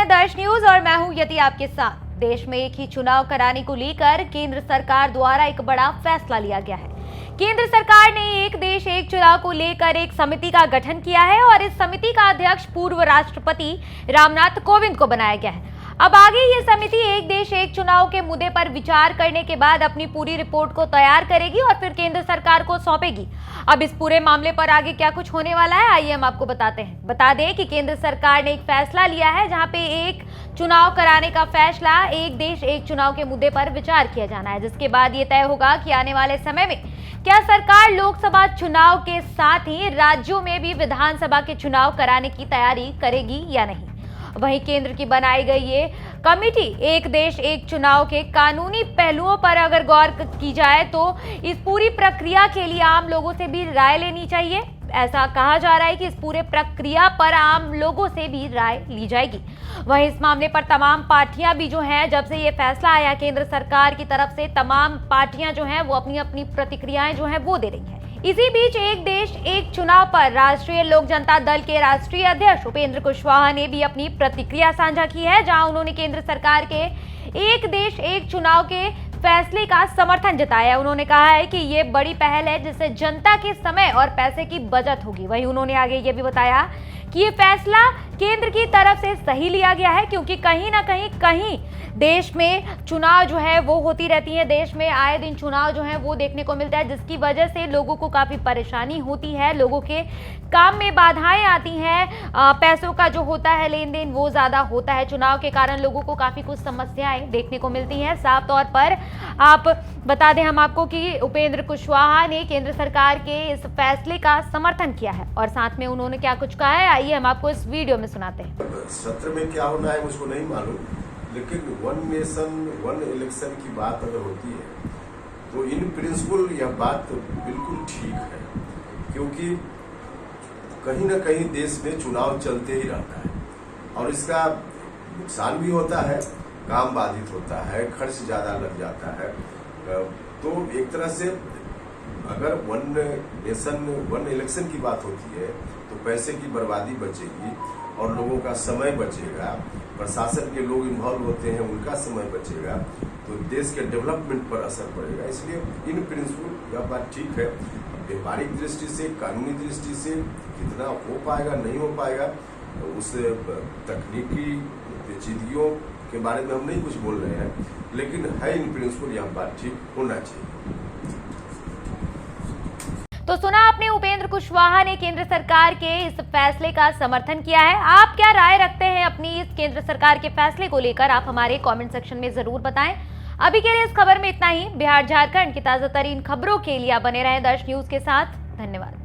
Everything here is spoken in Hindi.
दर्श न्यूज और मैं हूं यति आपके साथ। देश में एक ही चुनाव कराने को लेकर केंद्र सरकार द्वारा एक बड़ा फैसला लिया गया है। केंद्र सरकार ने एक देश एक चुनाव को लेकर एक समिति का गठन किया है और इस समिति का अध्यक्ष पूर्व राष्ट्रपति रामनाथ कोविंद को बनाया गया है। अब आगे ये समिति एक देश एक चुनाव के मुद्दे पर विचार करने के बाद अपनी पूरी रिपोर्ट को तैयार करेगी और फिर केंद्र सरकार को सौंपेगी। अब इस पूरे मामले पर आगे क्या कुछ होने वाला है, आइए हम आपको बताते हैं। बता दें कि केंद्र सरकार ने एक फैसला लिया है जहां पे एक चुनाव कराने का फैसला एक देश एक चुनाव के मुद्दे पर विचार किया जाना है, जिसके बाद ये तय होगा कि आने वाले समय में क्या सरकार लोकसभा चुनाव के साथ ही राज्यों में भी विधानसभा के चुनाव कराने की तैयारी करेगी या नहीं। वहीं केंद्र की बनाई गई ये कमेटी एक देश एक चुनाव के कानूनी पहलुओं पर अगर गौर की जाए तो इस पूरी प्रक्रिया के लिए आम लोगों से भी राय लेनी चाहिए। ऐसा कहा जा रहा है कि इस पूरे प्रक्रिया पर आम लोगों से भी राय ली जाएगी। वहीं इस मामले पर तमाम पार्टियां भी जो हैं, जब से ये फैसला आया केंद्र सरकार की तरफ से, तमाम पार्टियां जो हैं वो अपनी अपनी प्रतिक्रियाएं जो हैं वो दे रही हैं। इसी बीच एक देश एक चुनाव पर राष्ट्रीय लोक जनता दल के राष्ट्रीय अध्यक्ष उपेंद्र कुशवाहा ने भी अपनी प्रतिक्रिया साझा की है, जहां उन्होंने केंद्र सरकार के एक देश एक चुनाव के फैसले का समर्थन जताया। उन्होंने कहा है कि ये बड़ी पहल है जिससे जनता के समय और पैसे की बचत होगी। वहीं उन्होंने आगे ये भी बताया कि ये फैसला केंद्र की तरफ से सही लिया गया है, क्योंकि कहीं ना कहीं देश में चुनाव जो है वो होती रहती है। देश में आए दिन चुनाव जो है वो देखने को मिलता है, जिसकी वजह से लोगों को काफ़ी परेशानी होती है, लोगों के काम में बाधाएं आती हैं, पैसों का जो होता है लेन देन वो ज़्यादा होता है। चुनाव के कारण लोगों को काफ़ी कुछ समस्याएं देखने को मिलती हैं। साफ तौर पर आप बता दें हम आपको कि उपेंद्र कुशवाहा ने केंद्र सरकार के इस फैसले का समर्थन किया है और साथ में उन्होंने क्या कुछ कहा है, आइए हम आपको इस वीडियो में सुनाते हैं। सत्र में क्या होना है मुझको नहीं मालूम, लेकिन वन नेशन वन इलेक्शन की बात अगर होती है तो इन प्रिंसिपल यह बात बिल्कुल ठीक है, क्योंकि कहीं ना कहीं देश में चुनाव चलते ही रहता है और इसका नुकसान भी होता है, काम बाधित होता है, खर्च ज़्यादा लग जाता है। तो एक तरह से अगर वन नेशन वन इलेक्शन की बात होती है तो पैसे की बर्बादी बचेगी और लोगों का समय बचेगा, प्रशासन के लोग इन्वॉल्व होते हैं उनका समय बचेगा, तो देश के डेवलपमेंट पर असर पड़ेगा। इसलिए इन प्रिंसिपल यह बात ठीक है। व्यापारिक दृष्टि से, कानूनी दृष्टि से कितना हो पाएगा नहीं हो पाएगा, उस तकनीकी पेचीदगियों के बारे में हम नहीं कुछ बोल रहे हैं, लेकिन है इन प्रिंसिपल यह बात ठीक होना चाहिए। तो सुना आपने, उपेंद्र कुशवाहा ने केंद्र सरकार के इस फैसले का समर्थन किया है। आप क्या राय रखते हैं अपनी इस केंद्र सरकार के फैसले को लेकर, आप हमारे कमेंट सेक्शन में जरूर बताएं। अभी के लिए इस खबर में इतना ही। बिहार झारखंड की ताजा तरीन खबरों के लिए आप बने रहें दर्श न्यूज के साथ। धन्यवाद।